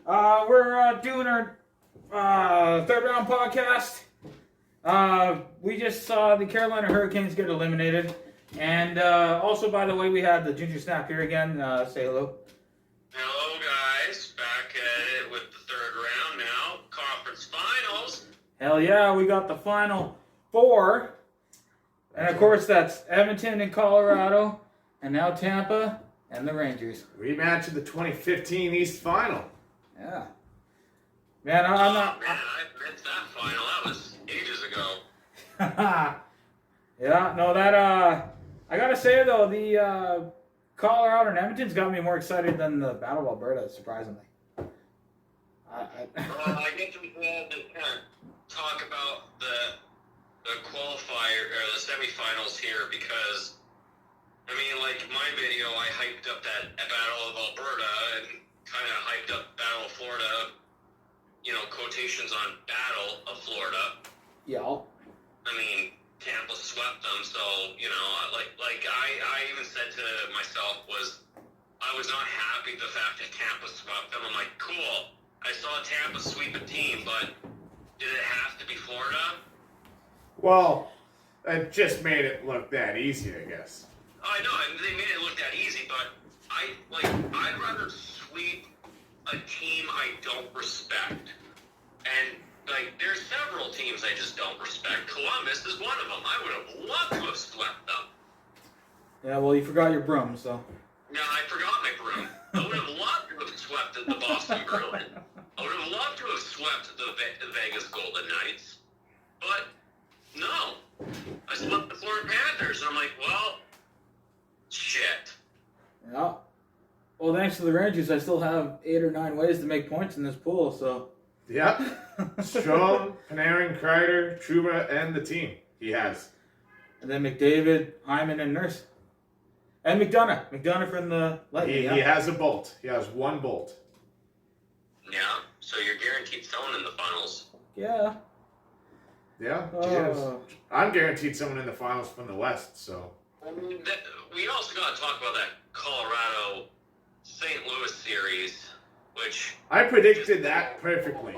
We're doing our third round podcast. We just saw the Carolina Hurricanes get eliminated. And also, by the way, we had the Ginger Snap here again. Say hello. Hello, guys. Back at it with the third round now. Conference finals. Hell yeah, we got the final four. And of course, that's Edmonton and Colorado. And now Tampa and the Rangers. Rematch of the 2015 East Final. Yeah. Man, I'm not... Man, I missed that final. That was ages ago. Yeah, no, that, I gotta say, though, the Colorado and Edmonton's got me more excited than the Battle of Alberta, surprisingly. Well, I guess we had to kind of talk about the qualifier, or the semifinals here, because, I mean, like, my video, I hyped up that Battle of Alberta and kind of hyped up Battle of Florida, you know, quotations on Battle of Florida. Yeah. I mean, Tampa swept them, so, you know, I even said to myself I was not happy the fact that Tampa swept them. I'm like, cool, I saw Tampa sweep a team, but did it have to be Florida? Well, it just made it look that easy, I guess. I know, and they made it look that easy, but I'd rather sweep a team I don't respect. And, like, there's several teams I just don't respect. Columbus is one of them. I would have loved to have swept them. Yeah, well, you forgot your broom, so... No, I forgot my broom. I would have loved to have swept the Boston Bruins. I would have loved to have swept the Vegas Golden Knights. But, no. I swept the Florida Panthers, and I'm like, well, shit. Yeah. Well, thanks to the Rangers, I still have 8 or 9 ways to make points in this pool, so... Yep. Strome, Panarin, Kreider, Trouba, and the team. He has. And then McDavid, Hyman, and Nurse. And McDonough. McDonough from the Lightning. He has a bolt. He has one bolt. Yeah, so you're guaranteed someone in the finals. Yeah. Yeah, he is. I'm guaranteed someone in the finals from the West, so... I mean, we also got to talk about that Colorado St. Louis series, which... I predicted that perfectly.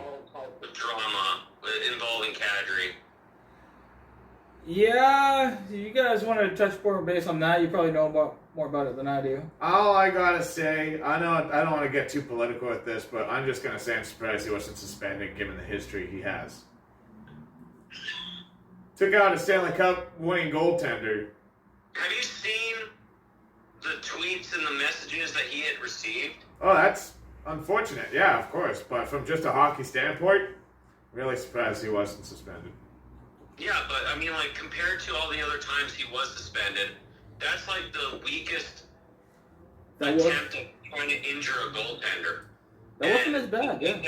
The drama involving Kadri. Yeah, you guys want to touch more base on that? You probably know more about it than I do. All I gotta say, I don't want to get too political with this, but I'm just gonna say I'm surprised he wasn't suspended given the history he has. Took out a Stanley Cup winning goaltender. Have you seen the tweets and the messages that he had received? Oh, that's unfortunate. Yeah, of course. But from just a hockey standpoint, really surprised he wasn't suspended. Yeah, but I mean, like, compared to all the other times he was suspended, that's like the weakest attempt at trying to injure a goaltender. That wasn't as bad, yeah.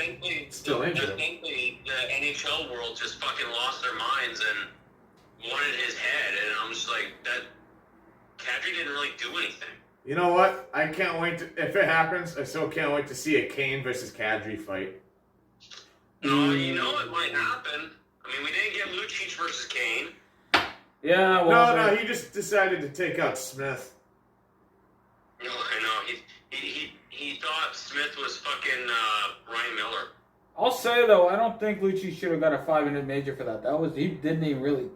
Still injured. Thankfully, the NHL world just fucking lost their minds and wanted his head, and I'm just like, that Kadri didn't really do anything. You know what? I can't wait to, if it happens, I still can't wait to see a Kane versus Kadri fight. No, you know it might happen. I mean, we didn't get Lucic versus Kane. Yeah, well... No, he just decided to take out Smith. No, I know. He thought Smith was fucking Ryan Miller. I'll say, though, I don't think Lucci should have got a 5-minute major for that. He didn't even really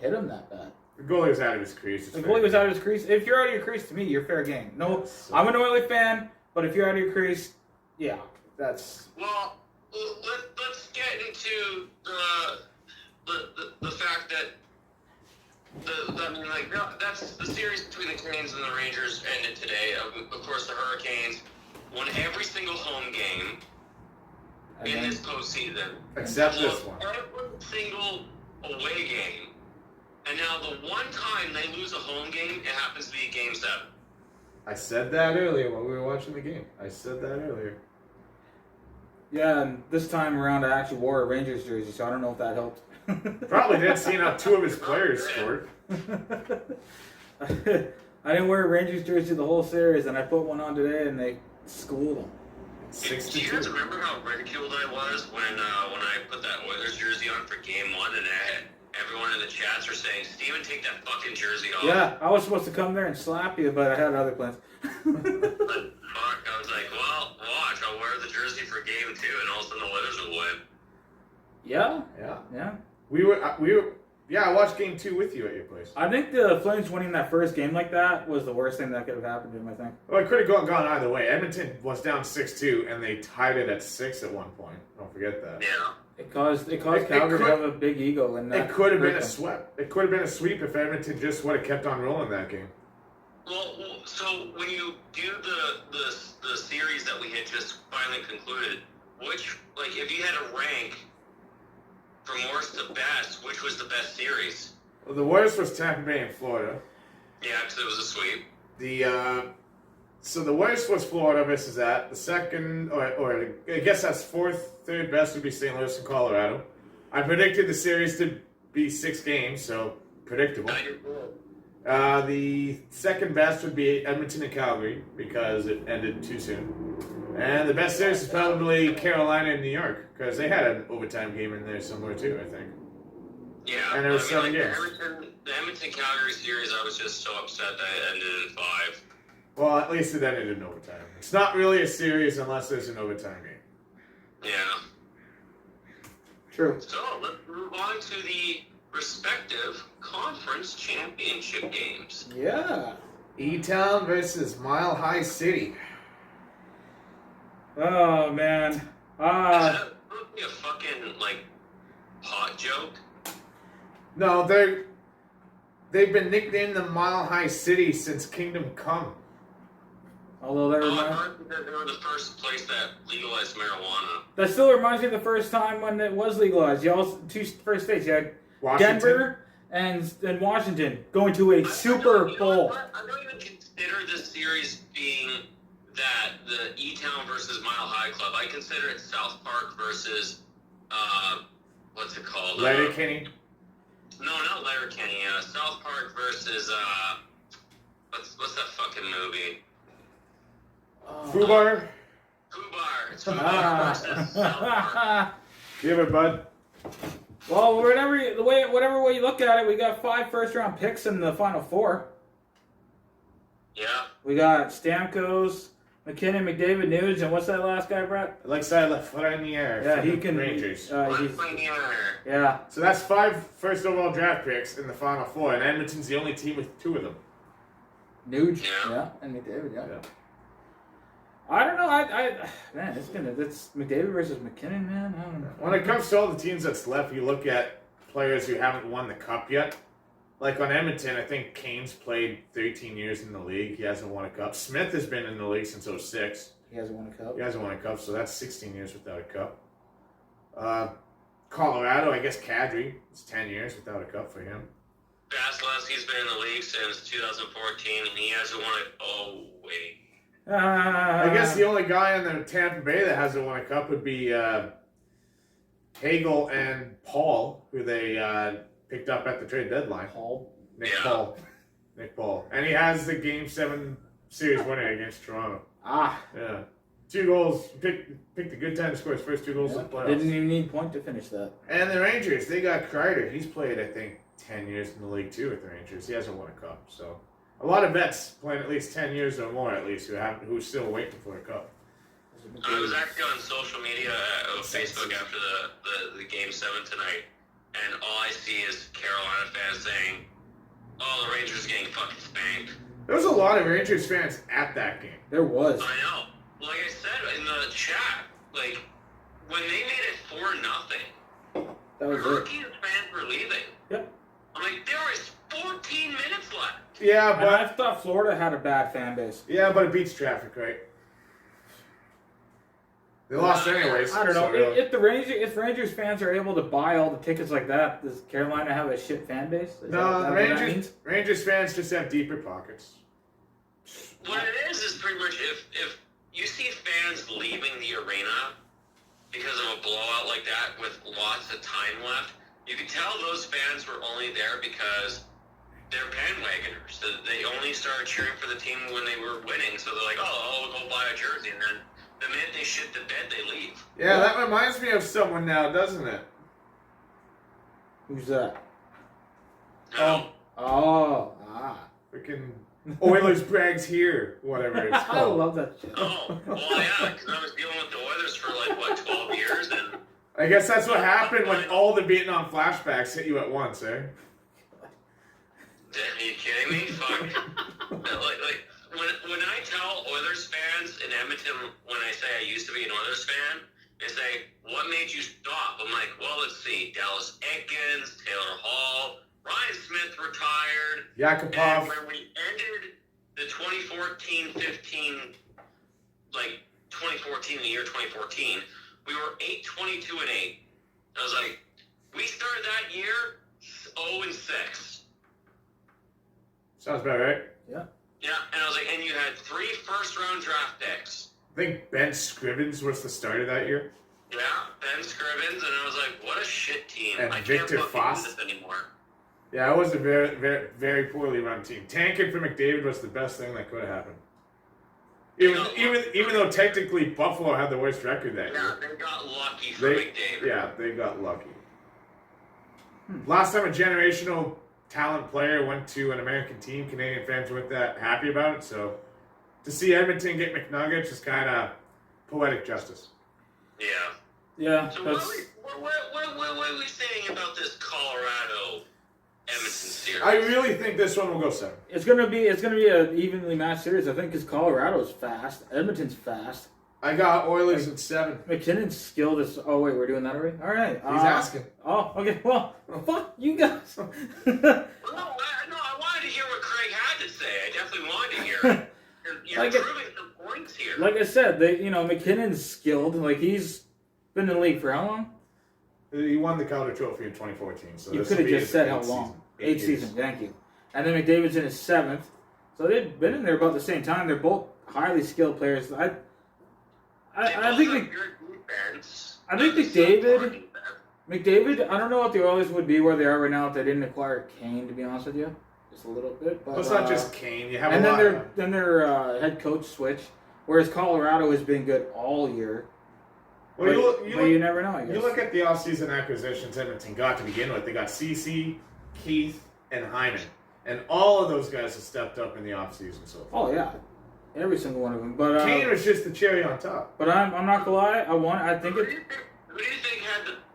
hit him that bad. The goalie was out of his crease. The goalie was out of his crease. If you're out of your crease, to me, you're fair game. No, I'm an Oilers fan, but if you're out of your crease, yeah, that's... Well, let's get into the fact that that's the series between the Canes and the Rangers ended today. Of course, the Hurricanes won every single home game in this postseason, except this one. Every single away game. And now the one time they lose a home game, it happens to be Game 7. I said that earlier when we were watching the game. I said that earlier. Yeah, and this time around I actually wore a Rangers jersey, so I don't know if that helped. Probably did, seeing how 2 of his players scored. I didn't wear a Rangers jersey the whole series, and I put one on today, and they schooled them. Do you guys remember how ridiculed I was when I put that Oilers jersey on for Game 1 and everyone in the chats were saying, Steven, take that fucking jersey off. Yeah, I was supposed to come there and slap you, but I had other plans. Fuck, I was like, well, watch, I'll wear the jersey for game 2, and all of a sudden the Wizards will win. Yeah, Yeah. yeah. We were. Yeah, I watched game 2 with you at your place. I think the Flames winning that first game like that was the worst thing that could have happened to them, I think. Well, it could have gone either way. Edmonton was down 6-2, and they tied it at 6 at one point. Don't forget that. Yeah. It caused It Calgary to could- have a big ego. And It could have been a sweep. It could have been a sweep if Edmonton just would have kept on rolling that game. Well, so when you do the series that we had just finally concluded, if you had to rank from worst to best, which was the best series? Well, the worst was Tampa Bay and Florida. Yeah, because it was a sweep. So the worst was Florida versus that. The second, or I guess that's third best would be St. Louis and Colorado. I predicted the series to be 6 games, so predictable. The second best would be Edmonton and Calgary because it ended too soon. And the best series is probably Carolina and New York because they had an overtime game in there somewhere too, I think. Yeah, And it was 7 games. The Edmonton-Calgary series, I was just so upset that it ended in 5. Well, at least it ended in overtime. It's not really a series unless there's an overtime game. Yeah. True. So let's move on to the respective conference championship games. Yeah. E-Town versus Mile High City. Oh man. Is that supposed to be a fucking hot joke? No, they've been nicknamed the Mile High City since Kingdom Come. Although that I reminds, heard that they were the first place that legalized marijuana. that still reminds me of the first time when it was legalized. You all first states. You had Washington. Denver and Washington going to a Super Bowl. I don't even consider this series being that the E-Town versus Mile High Club. I consider it South Park versus what's it called? Letterkenny. No, not Letterkenny. South Park versus what's that fucking movie? Fubar. Fubar. It's Fubar versus South Park. Give it, bud. Well, whatever way you look at it, we got 5 first-round picks in the Final Four. Yeah. We got Stamkos, McKinnon, McDavid, Nuge, and what's that last guy, Brett? Lakeside left foot in the air. Yeah, for he the can. Rangers. Yeah. So that's 5 first overall draft picks in the Final Four, and Edmonton's the only team with 2 of them. Nuge. Yeah. And McDavid. Yeah. Yeah. I don't know. Man, it's McDavid versus McKinnon, man. I don't know. When it comes to all the teams that's left, you look at players who haven't won the cup yet. Like on Edmonton, I think Kane's played 13 years in the league. He hasn't won a cup. Smith has been in the league since 06. He hasn't won a cup. He hasn't won a cup, so that's 16 years without a cup. Colorado, I guess Kadri. It's 10 years without a cup for him. Vasilevsky's been in the league since 2014, and he hasn't won it. Oh, wait. I guess the only guy in the Tampa Bay that hasn't won a cup would be Hagel and Paul, who they picked up at the trade deadline. Paul. Nick Yeah. Paul. And he has the Game 7 series winner against Toronto. Ah. Yeah. 2 goals. Picked a good time to score his first 2 goals in the playoffs. Didn't even need point to finish that. And the Rangers, they got Kreider. He's played, I think, 10 years in the league, too, with the Rangers. He hasn't won a cup, so... A lot of vets playing at least 10 years or more, at least, who's still waiting for a cup. I was actually on social media, Facebook after the Game 7 tonight, and all I see is Carolina fans saying, "Oh, the Rangers are getting fucking spanked." There was a lot of Rangers fans at that game. There was. I know. Like I said in the chat, when they made it 4-0, That was it. Hurricanes fans were leaving. Yep. I'm like, there is 14 minutes left. Yeah, And I but thought Florida had a bad fan base. it beats traffic, right? They lost anyways. I don't know. so really- If Rangers fans are able to buy all the tickets like that, does Carolina have a shit fan base? Is No, that the what that means? Rangers fans just have deeper pockets. What it is pretty much if you see fans leaving the arena because of a blowout like that with lots of time left, you can tell those fans were only there because they're bandwagoners. They only started cheering for the team when they were winning, so they're like, oh, I'll go buy a jersey, and then the minute they shit the bed, they leave. Yeah, that reminds me of someone now, doesn't it? Who's that? No. Oh. Ah. Freaking Oilers brags here, whatever it's I called. love that shit. Oh, well, yeah, because I was dealing with the Oilers for like, what, 12 years? And I guess that's what happened when all the Vietnam flashbacks hit you at once, eh? are you kidding me? Fuck. like when I tell Oilers fans in Edmonton, when I say I used to be an Oilers fan, they say, what made you stop? I'm like, well, let's see. Dallas Eakins, Taylor Hall, Ryan Smith retired. Yakupov. And when we ended the 2014-15, like 2014, the year 2014, we were 8-22-8. I was like, we started that year 0-6. Sounds about right. Yeah. Yeah, and I was like, and you had 3 first-round draft picks. I think Ben Scrivens was the starter that year. Yeah, Ben Scrivens, and I was like, what a shit team. And I Victor can't fucking Foss. do this anymore. Yeah, it was a very, very, very poorly run team. Tanking for McDavid was the best thing that could have happened. Even though technically Buffalo had the worst record that Yeah, year. they got lucky for McDavid. Yeah, they got lucky. Last time a generational talent player went to an American team, Canadian fans weren't that happy about it. So to see Edmonton get McNuggets is kind of poetic justice. Yeah. Yeah, So that's. what are we saying about this Colorado Edmonton series? I really think this one will go 7. It's gonna be an evenly matched series, I think, because Colorado's fast, Edmonton's fast, I got Oilers at 7. McKinnon's skilled as. Oh wait, we're doing that already. All right. He's asking. Oh, okay. Well, fuck you guys. No, I wanted to hear what Craig had to say. I definitely wanted to hear it. You're Like it- proving some points here. Like I said, McKinnon's skilled. Like he's been in the league for how long? He won the Calder Trophy in 2014. So You this could will have be just his said how 8th long. season. 8 years. seasons. Thank you. And then McDavid's in his 7th, so they've been in there about the same time. They're both highly skilled players. I think McDavid. I don't know what the Oilers would be where they are right now if they didn't acquire Kane. To be honest with you, just a little bit. But Well, it's not just Kane. You have and a then lot. their head coach switch. Whereas Colorado has been good all year. Well, You never know. I guess. You look at the offseason acquisitions Edmonton got to begin with. They got Ceci, Keith, and Hyman. And all of those guys have stepped up in the offseason so far. Oh yeah, every single one of them. But Kane was just the cherry on top. But I'm not gonna lie. I think Who it. do you think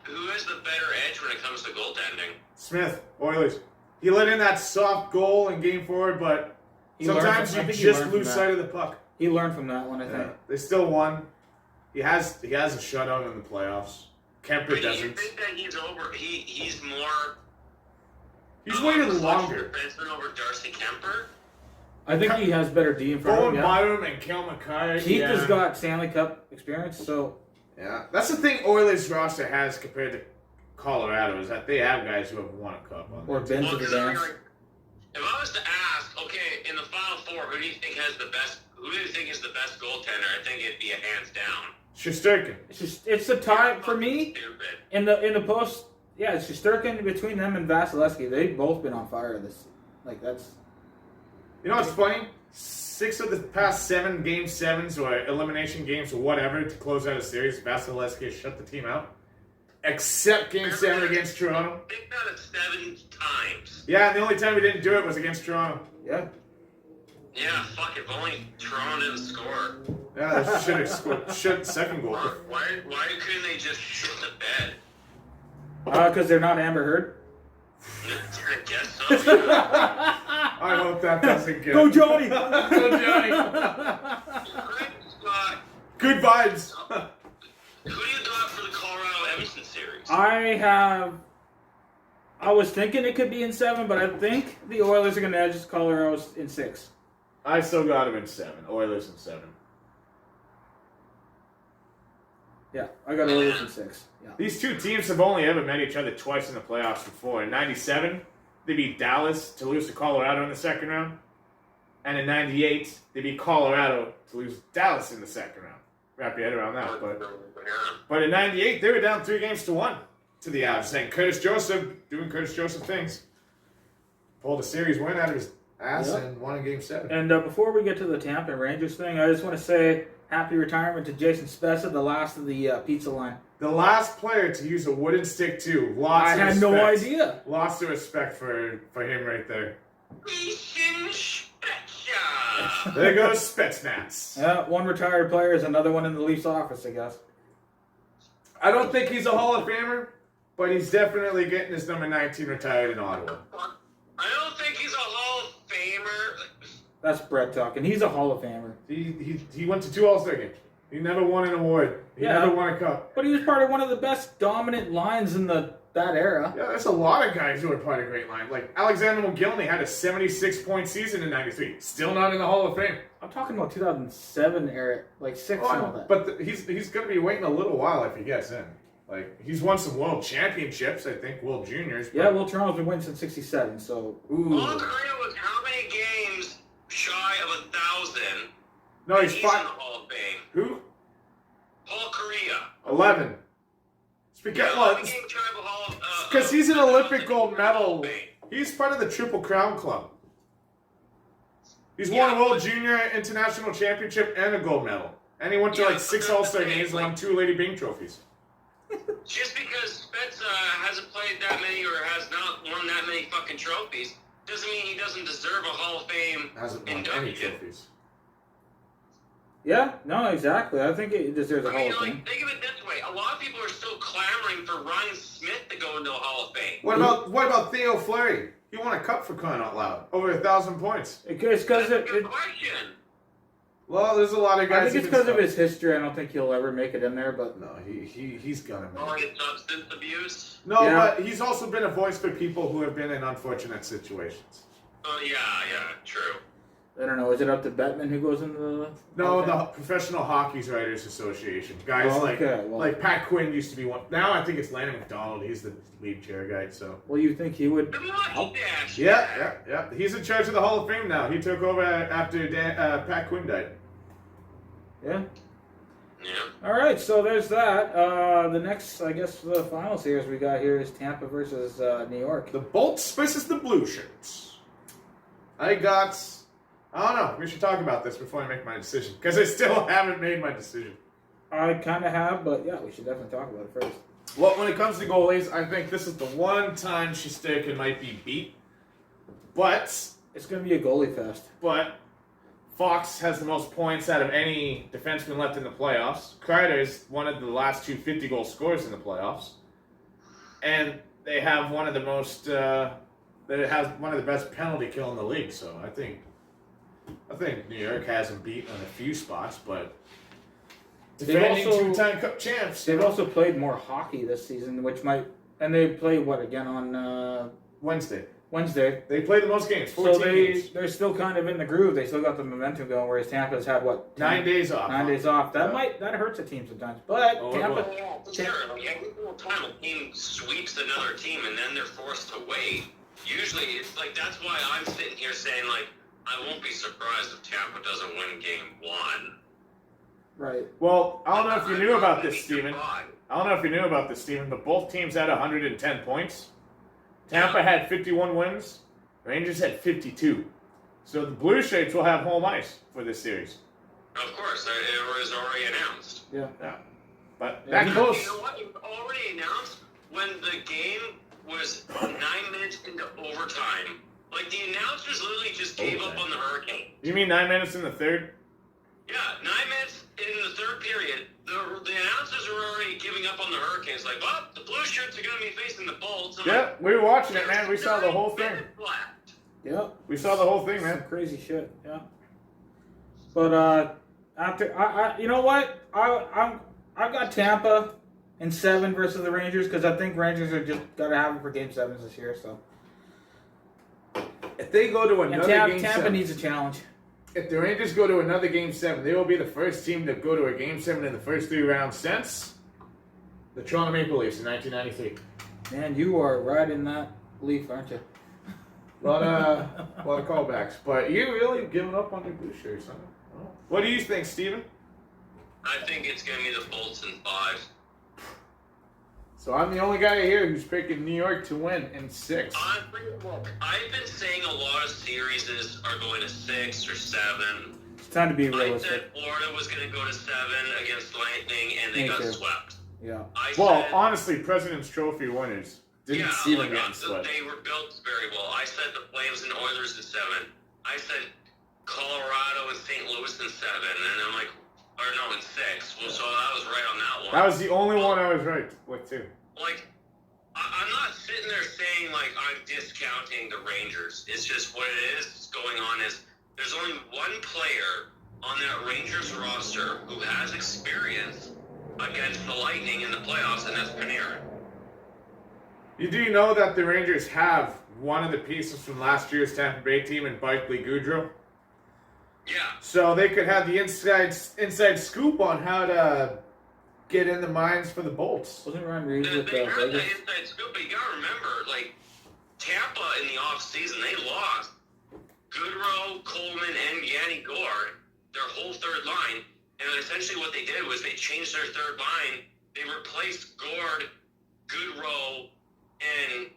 who has the better edge when it comes to goaltending? Smith, Oilers. He let in that soft goal in Game 4, but He learned sometimes from- I you think he just learned from lose that. sight of the puck. He learned from that one. I think. Yeah. They still won. He has a shutout in the playoffs. Kemper But do you doesn't. think that he's over? He's more. He's waited longer. Defenseman over Darcy Kemper. I think he has better D in front of Bowen him. Yeah. Byram and Kel McKay. Keith yeah. has got Stanley Cup experience, so Yeah, that's the thing Oilers roster has compared to Colorado is that they have guys who have won a cup on or their been team. to the dance. If I was to ask, okay, in the Final Four, who do you think has the best? Who do you think is the best goaltender? I think it'd be a hands down. Shesterkin. It's a tie for me Stupid. in the post. Yeah, it's Shesterkin between them and Vasilevsky. They've both been on fire. That's You know what's funny? 6 of the past 7 Game 7s or elimination games or whatever to close out a series, Vasilevsky shut the team out. Except Game 7 against Toronto. Think about it 7 times. Yeah, and the only time we didn't do it was against Toronto. yeah. Yeah, fuck. If only Toronto didn't score. Yeah, they should have scored second goal. Why couldn't they just shit the bed? Because they're not Amber Heard. I guess so. Yeah. I hope that doesn't get Go Johnny! Go Johnny! Craig's got- Good vibes. Who do you got for the Colorado Edmonton series? I was thinking it could be in 7, but I think the Oilers are going to edge Colorado in 6. I still got him in 7. Oilers in 7. Yeah, I got Oilers in 6. Yeah. These two teams have only ever met each other twice in the playoffs before. In 97, they beat Dallas to lose to Colorado in the second round. And in 98, they beat Colorado to lose Dallas in the second round. Wrap your head around that. But in 98, they were down 3-1 to the Avs. And Curtis Joseph doing Curtis Joseph things. Pulled a series win out of his ass Yep. and won in Game 7. And before we get to the Tampa Rangers thing, I just want to say happy retirement to Jason Spezza, the last of the pizza line. The last player to use a wooden stick too. I had no idea. Lots of respect for him right there. Mission Spezia. There goes Spetsnaz. Yeah, one retired player is another one in the Leafs office, I guess. I don't think he's a Hall of Famer, but he's definitely getting his number 19 retired in Ottawa. I don't think he's a Hall of Famer. That's Brett talking. He's a Hall of Famer. He went to 2 All-Star games. He never won an award. He Yeah. never won a cup. But he was part of one of the best dominant lines in that era. Yeah, there's a lot of guys who are part of great line. Like Alexander McGillney had a 76-point season in '93. Still not in the Hall of Fame. I'm talking about 2007 era, like 6 and all that. But he's going to be waiting a little while if he gets in. Like, he's won some world championships, I think, World Juniors. Yeah, well, Toronto's been winning since 67, so... Ooh. Paul Kariya was how many games shy of 1,000? No, he's in the 5. Hall of Fame. Who? Paul Kariya. 11. Because he's an Olympic gold medal. He's part of the Triple Crown Club. He's won a World Junior International Championship and a gold medal. And he went to like 6 All-Star games and won 2 Lady Byng trophies. Just because Spezza hasn't played that many or has not won that many fucking trophies doesn't mean he doesn't deserve a Hall of Fame Hasn't won any induction. trophies. Yeah, no, exactly. I think it deserves a I Hall mean, of Fame. like, think of it this way. A lot of people are still clamoring for Ryan Smith to go into the Hall of Fame. What about Theo Fleury? He won a cup for crying out loud. Over 1,000 points. It's because That's a good question. Well, there's a lot of I guys. think it's because of his history. I don't think he'll ever make it in there, but... No, he's gonna make Or it. his substance abuse. No, Yeah. but he's also been a voice for people who have been in unfortunate situations. Oh, yeah, true. I don't know. Is it up to Bettman who goes into the... No, Okay. the Professional Hockey Writers Association. Guys Oh, okay, well. like Pat Quinn used to be one. Now I think it's Landon McDonald. He's the lead chair guy, so... Well, you think he would... The mustache. Yeah. He's in charge of the Hall of Fame now. He took over after Pat Quinn died. Yeah. Yeah. All right, so there's that. The next, I guess, the final series we got here is Tampa versus New York. The Bolts versus the Blue Shirts. I don't know. We should talk about this before I make my decision. Because I still haven't made my decision. I kind of have, but yeah, we should definitely talk about it first. Well, when it comes to goalies, I think this is the one time Shesterkin might be beat. But It's going to be a goalie fest. Fox has the most points out of any defenseman left in the playoffs. Kreider is one of the last 2 50-goal scorers in the playoffs. And they have one of the most... That has one of the best penalty kill in the league, so I think New York has them beat on a few spots, but defending also- 2-time Cup champs. They've also played more hockey this season, which might... And they play, what, again on Wednesday. Wednesday? They play the most games, 14 So games. they're still kind of in the groove. They still got the momentum going, whereas Tampa's had, what? 9 days off. 9 days off. That hurts a team sometimes. But Oh, Tampa... it will. Yeah, for sure. Like, every single time a team sweeps another team and then they're forced to wait, usually it's like, that's why I'm sitting here saying, like, I won't be surprised if Tampa doesn't win game 1. Right. Well, I don't know if you knew about this, I'd be Steven. surprised. I don't know if you knew about this, Steven, but both teams had 110 points. Tampa had 51 wins. Rangers had 52. So the Blue Shirts will have home ice for this series. Of course, it was already announced. Yeah. Yeah. But Yeah. that close. You know what? It was already announced when the game was 9 minutes into overtime. Like, the announcers literally just gave up on the Hurricane. You mean 9 minutes in the third? Yeah, 9 minutes in the third period, the announcers were already giving up on the Hurricanes. Like, well, the Blue Shirts are going to be facing the Bolts. I'm Yeah, like, we were watching it, man. We saw the whole 9 thing. minutes left. Yeah. We saw the whole thing, Some man. crazy shit. Yeah. But after I you know what? I've got Tampa in 7 versus the Rangers because I think Rangers are just gotta have it for Game 7s this year. So If they go to and another game Tampa 7, needs a challenge. if the Rangers go to another game 7, they will be the first team to go to a game 7 in the first 3 rounds since the Toronto Maple Leafs in 1993. Man, you are riding that leaf, aren't you? A lot of callbacks. But you really giving up on the Blue Shirts, huh? Oh. What do you think, Steven? I think it's going to be the Bolts in 5. So I'm the only guy here who's picking New York to win in 6. Honestly, look, I've been saying a lot of series are going to 6 or 7. It's time to be I realistic. said Florida was going to go to 7 against Lightning, and they Me got too. swept. Yeah. I Well, said, honestly, President's Trophy winners Didn't see them like, getting swept. they were built very well. I said the Flames and Oilers in 7. I said Colorado and St. Louis in 7, and I'm like, or no, in 6. Well, so I was right on that one. That was the only one I was right with too. Like, I'm not sitting there saying, like, I'm discounting the Rangers. It's just what it is going on is there's only one player on that Rangers roster who has experience against the Lightning in the playoffs, and that's Panarin. You do know that the Rangers have one of the pieces from last year's Tampa Bay team in Barclay Goodrow? Yeah. So they could have the inside scoop on how to get in the minds for the Bolts. Wasn't Ryan Reeves with They heard the Vegas? inside scoop, but you gotta remember, like, Tampa in the offseason, they lost Goodrow, Coleman, and Yanni Gord, their whole third line. And essentially what they did was they changed their third line. They replaced Gord, Goodrow, and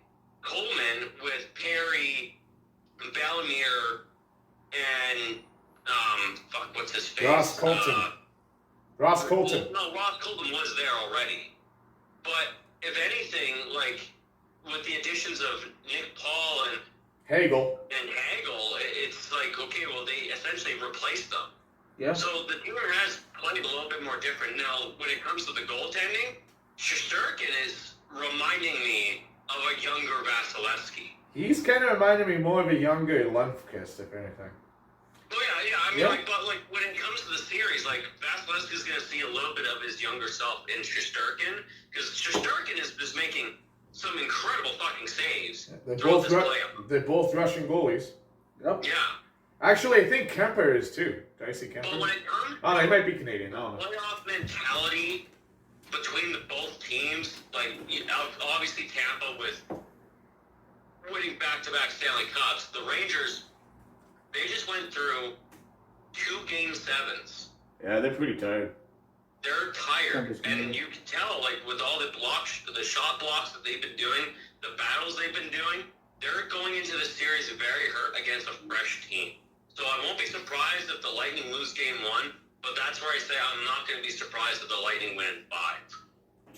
Coleman with Perry, Bellemere, and what's his face? Ross Colton. Ross Colton. Well, no, Ross Colton was there already. But if anything, like with the additions of Nick Paul and Hagel. Hagel, it's like okay, well they essentially replaced them. Yeah. So the team has played a little bit more different. Now, when it comes to the goaltending, Shesterkin is reminding me of a younger Vasilevsky. He's kind of reminding me more of a younger Lundqvist, if anything. Oh yeah. I mean, Yeah. like, but like when it comes to the series, like Vasilevsky's going to see a little bit of his younger self in Shesterkin because Shesterkin is making some incredible fucking saves They're throughout both, this playoff. they're both Russian goalies. Yep. Yeah, Actually, I think Kemper is too. Did I see Kemper? but when it comes Oh, no, he might be Canadian. I don't know. playoff mentality between the both teams, like obviously Tampa with winning back-to-back Stanley Cups, the Rangers, they just went through 2 Game 7s. Yeah, they're pretty tired. They're tired, Tempest and movie. you can tell, like with all the blocks, the shot blocks that they've been doing, the battles they've been doing, they're going into the series very hurt against a fresh team. So I won't be surprised if the Lightning lose Game 1, but that's where I say I'm not going to be surprised if the Lightning win in 5.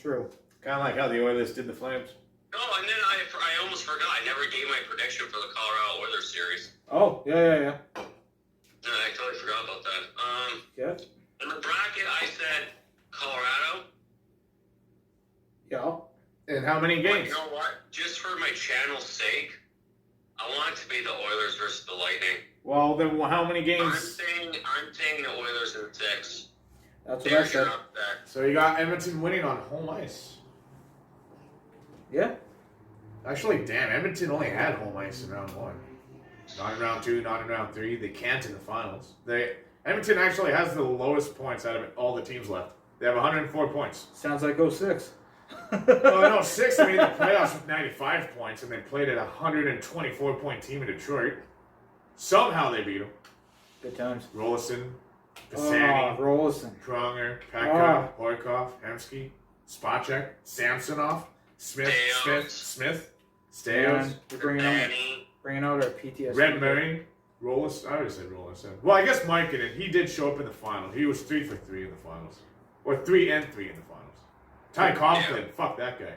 True. Kind of like how the Oilers did the Flames. Oh, and then I almost forgot. I never gave my prediction for the Colorado Oilers series. Oh, yeah. No, I totally forgot about that. Yeah. In the bracket, I said Colorado. Yeah. In how many But games? you know what? Just for my channel's sake, I want it to be the Oilers versus the Lightning. Well, then how many I'm games? saying the Oilers in 6. That's what I There's your said. upset. So you got Edmonton winning on home ice. Yeah. Actually, damn, Edmonton only had home ice in round 1. Not in round 2, not in round 3. They can't in the finals. Edmonton actually has the lowest points out of all the teams left. They have 104 points. Sounds like 06. Oh no, 6 they made the playoffs with 95 points, and they played at a 124-point team in Detroit. Somehow they beat them. Good times. Rolison, Oh, Pisani, Rolison. Pronger, Pekka, Horkoff, Hemsky, Spacek, Samsonov, Smith, Staios, We're Danny. bringing out our PTSD. Red Murray, Rollis. I already said Rolison. Well, I guess Mike did it. He did show up in the finals. He was 3 for 3 in the finals, or 3 and 3 in the finals. Ty Conklin, fuck that guy.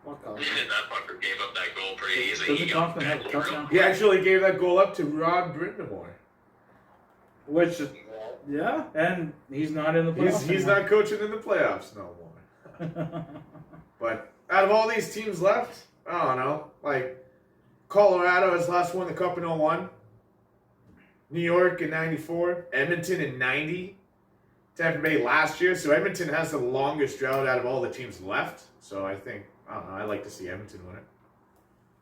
What color? That fucker gave up that goal pretty easily. Doesn't He got Conklin have a back touchdown? He actually gave that goal up to Rod Brindamore. Which, yeah, and he's not in the playoffs. He's not coaching in the playoffs no more. not. But out of all these teams left, I don't know. Like, Colorado has last won the Cup in 01. New York in 94. Edmonton in 90. Tampa Bay last year. So Edmonton has the longest drought out of all the teams left. So I think, I don't know, I'd like to see Edmonton win it.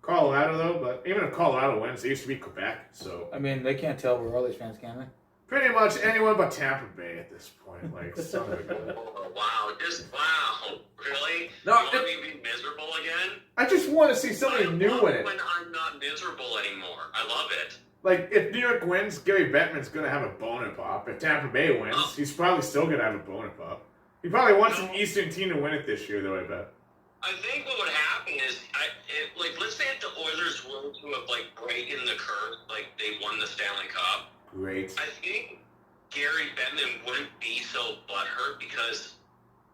Colorado, though, but even if Colorado wins, they used to be Quebec. So I mean, they can't tell we're Oilers fans, can they? pretty much anyone but Tampa Bay at this point. Like, son of a gun. Oh, wow. Wow. Really? No, You want me to be miserable again? I just want to see somebody I new love win it. when I'm not miserable anymore. I love it. Like, if New York wins, Gary Bettman's going to have a boner pop. If Tampa Bay wins, Oh. he's probably still going to have a boner pop. He probably wants an Eastern team to win it this year, though, I bet. I think what would happen is, let's say if the Oilers were to have, breaking the curse, they won the Stanley Cup, Great. I think Gary Bettman wouldn't be so butthurt because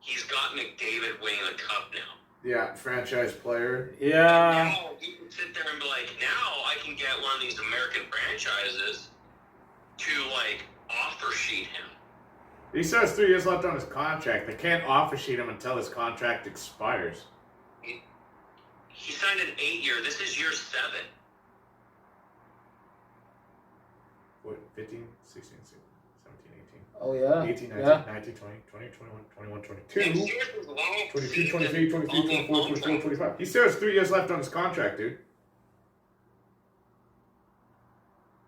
he's got McDavid winning the cup now. Yeah, franchise player. Yeah. Now you can sit there and be like, now I can get one of these American franchises to like offer sheet him. He still has 3 years left on his contract. They can't offer sheet him until his contract expires. He signed an 8-year. This is year 7. What, 15, 16, 17, 18. Oh yeah. 18, 19, Yeah. 19, 20, 20, 21, 21, Next 22, year's his last 22, season 23, 24, on the 24, 25. contract. He still has 3 years left on his contract, dude.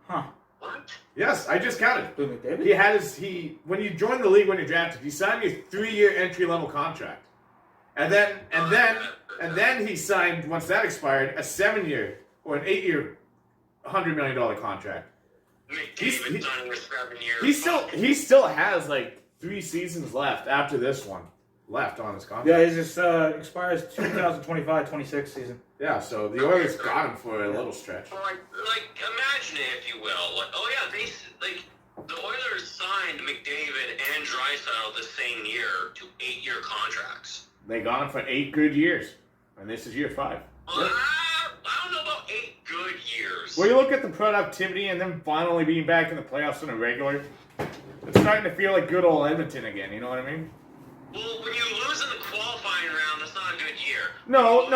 Huh. What? Yes, I just counted. Blue McDavid? He had when you joined the league when you drafted, he signed a 3-year entry-level contract. And then he signed, once that expired, a 7-year or an 8-year $100 million contract. McDavid signed for 7 years. He still has like 3 seasons left after this one left on his contract. Yeah, his expires 2025-26 season. Yeah, so the Oilers got him for a little stretch. Like imagine it, if you will. Like, oh yeah, the Oilers signed McDavid and Draisaitl the same year to 8-year contracts. They got him for 8 good years, and this is year 5. Well, I don't know about 8 good years. Well, you look at the productivity and them finally being back in the playoffs on a regular. It's starting to feel like good old Edmonton again. You know what I mean? Well, when you lose in the qualifying round, that's not a good year. No.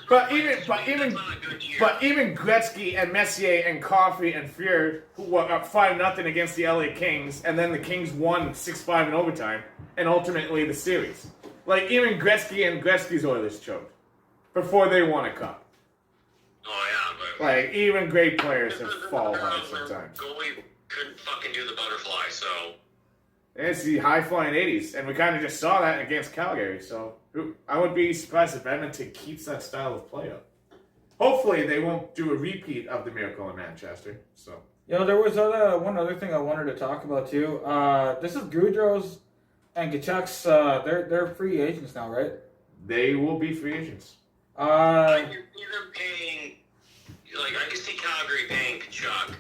But That's not a good year. even Gretzky and Messier and Coffey and Fuhr, who were up 5-0 against the LA Kings, and then the Kings won 6-5 in overtime, and ultimately the series. Like even Gretzky and Gretzky's Oilers choked before they won a cup. Oh yeah, but Like even great players have fallen on it sometimes. Goalie couldn't fucking do the butterfly, so. And it's the high-flying 80s, and we kind of just saw that against Calgary, so I would be surprised if Edmonton keeps that style of play up. Hopefully they won't do a repeat of the miracle in Manchester, so. You know, there was one other thing I wanted to talk about too. This is Goudreau's and Kachuk's, they're free agents now, right? They will be free agents. I can see them paying, like, I can see Calgary paying Kachuk.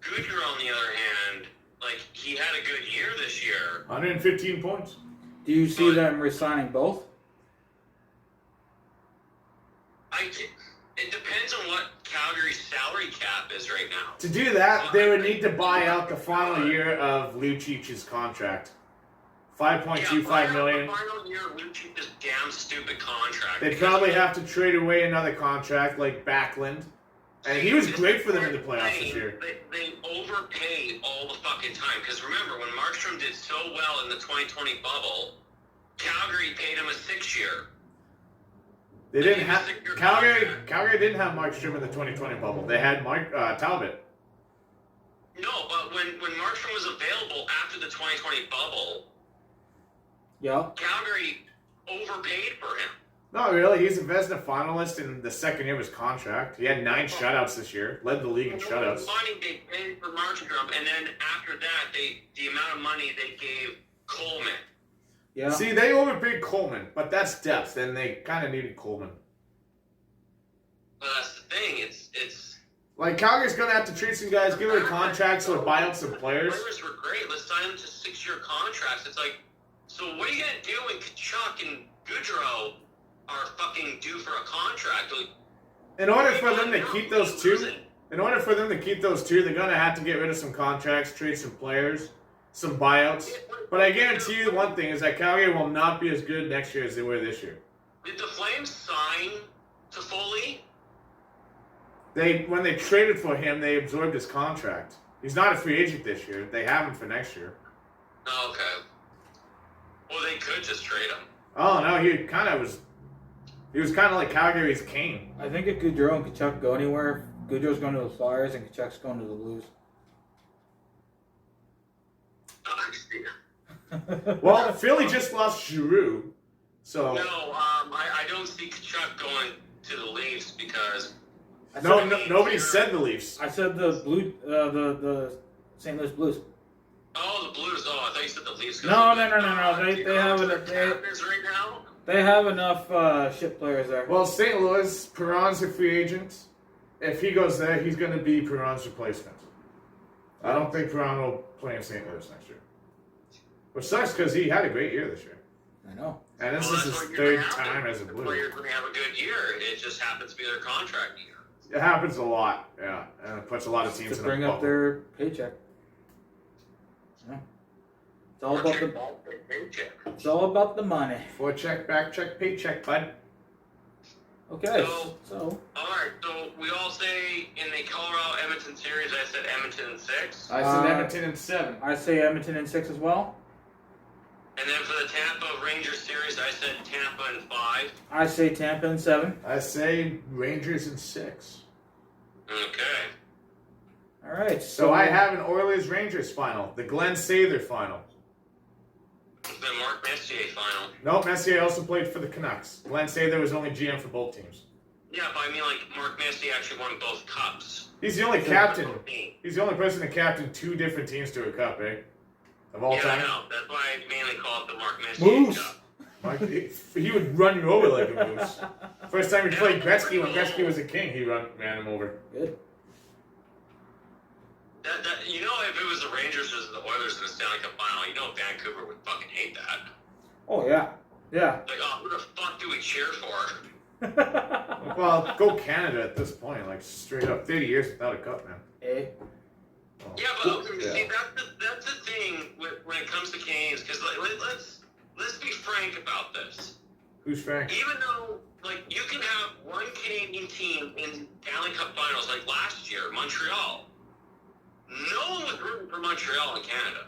Goudreau, on the other hand, like, he had a good year this year. 115 points. Do you see them resigning both? It depends on what Calgary's salary cap is right now. To do that, they would need to buy out the final year of Lucic's contract. $5.25 million. The final year of Lucic's damn stupid contract. They'd probably have to trade away another contract like Backlund. And he was great for them in the playoffs this year. They overpay all the fucking time. Because remember, when Markstrom did so well in the 2020 bubble, Calgary paid him a 6-year. They didn't have Calgary didn't have Markstrom in the 2020 bubble. They had Talbot. No, but when Markstrom was available after the 2020 bubble, Yeah. Calgary overpaid for him. Not really. He's a Vezina finalist in the second year of his contract. He had 9 shutouts this year. Led the league in shutouts. The money they paid for Markstrom, and then after that, the amount of money they gave Coleman. Yeah. See, they overpaid Coleman, but that's depth, and they kind of needed Coleman. But that's the thing. It's Like, Calgary's going to have to treat some guys, give them contracts, or buy out some players. Players were great. Let's sign them to 6-year contracts. It's like, so what are you going to do when Kachuk and Goudreau are fucking due for a contract? Like, In order for them to keep those two, they're going to have to get rid of some contracts, trade some players, some buyouts. But I guarantee you one thing is that Calgary will not be as good next year as they were this year. Did the Flames sign Toffoli? When they traded for him, they absorbed his contract. He's not a free agent this year. They have him for next year. Oh, okay. Well, they could just trade him. Oh no, he was kind of like Calgary's Kane. I think if Goudreau and Kachuk go anywhere, Goudreau's going to the Flyers and Kachuk's going to the Blues. Well, Philly just lost Giroux, so No, I don't see Kachuk going to the Leafs because nobody said the Leafs. I said the the St. Louis Blues. the Blues. Oh, I thought you said the Leafs. No. They have right now. They have enough shit players there. Well, St. Louis, Perron's a free agent. If he goes there, he's going to be Perron's replacement. I don't think Perron will play in St. Louis next year. Which sucks because he had a great year this year. I know. And this Well, is that's his what you're third gonna have time to. as a The Blue. player's going to have a good year. It just happens to be their contract year. It happens a lot, yeah. And it puts a lot of teams To in bring a up bubble. their paycheck. Yeah. It's all about the. Paycheck. It's all about the money. Forecheck, back check, paycheck, bud. Okay. So- So All right, so we all say in the Colorado Edmonton series, I said Edmonton in 6. I said Uh, Edmonton in 7. I say Edmonton in 6 as well. And then for the Tampa Rangers series, I said Tampa in 5. I say Tampa in 7. I say Rangers in 6. Okay. All right. So I have an Oilers Rangers final, the Glenn Sather final. The Mark Messier final. No, Messier also played for the Canucks. Glenn Sather was only GM for both teams. Yeah, but I mean, like, Mark Messier actually won both cups. He's the only captain. He's the only person to captain 2 different teams to a cup, eh? Of all Yeah, I time. know. That's why I mainly call it the Mark Messier Moose. Cup. Like, he would run you over like a moose. First time he played Gretzky, when Gretzky was a king, he ran him over. Good. You know, if it was the Rangers versus the Oilers in the Stanley Cup final, you know Vancouver would fucking hate that. Oh yeah. Yeah. Like, oh, who the fuck do we cheer for? Well, go Canada at this point, like straight up 30 years without a cup, man. Eh? Oh. Yeah, but Yeah. see, that's the thing when it comes to Canadians, because let's be frank about this. Who's Frank? Even though, like, you can have one Canadian team in Stanley Cup finals, like last year, Montreal. No one was rooting for Montreal in Canada.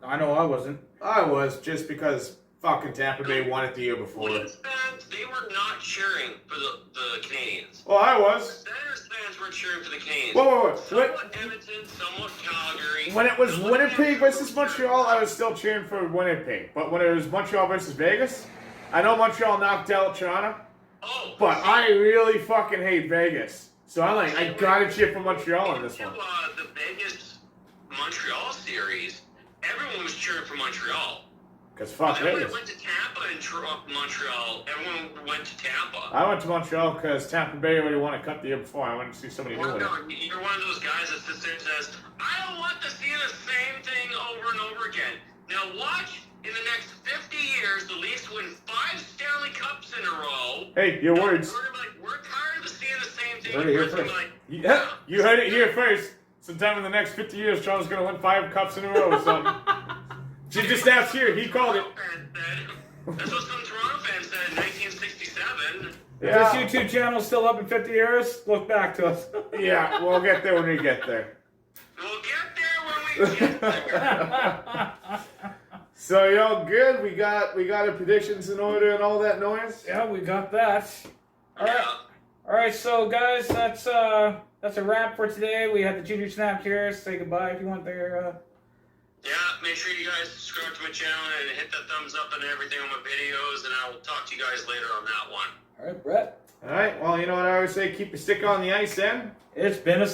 I know I wasn't. I was, just because fucking Tampa Bay won it the year before. Leafs fans, they were not cheering for the Canadians. Well, I was. Senators fans were cheering for the Canadians. Whoa. Somewhat Edmonton, somewhat Calgary. When it was somewhat Winnipeg Vancouver versus were cheering Montreal, for I was still cheering for Winnipeg. But when it was Montreal versus Vegas, I know Montreal knocked out Toronto, Oh, but I really fucking hate Vegas. So I'm like, I gotta cheer for Montreal in this one. The Vegas Montreal series, everyone was cheering for Montreal. Because fuck Then when it Vegas. went to Tampa and Montreal, everyone went to Tampa. I went to Montreal because Tampa Bay already won a cup the year before. I wanted to see somebody new Well, in it. no, you're one of those guys that sits there and says, I don't want to see the same thing over and over again. Now watch, in the next 50 years, the Leafs win 5 Stanley Cups in a row. Hey, your words. We're gonna be like, we're tired of seeing the same thing. Heard it here We're gonna be first. like, Yeah, you heard it here first. Sometime in the next 50 years, Toronto's gonna win 5 cups in a row or something. Just asked here, he called it. That's what some Toronto fans said in 1967. Yeah. This YouTube channel's still up in 50 years. Look back to us. Yeah, we'll get there when we get there. We'll get there when we get there. So y'all good? We got our predictions in order and all that noise? Yeah, we got that. All right. Yeah. All right, so guys, that's a wrap for today. We had the Junior Snap here. Say goodbye if you want there. Yeah, make sure you guys subscribe to my channel and hit that thumbs up and everything on my videos, and I will talk to you guys later on that one. All right, Brett. Alright, well, you know what I always say? Keep your stick on the ice, then. It's been a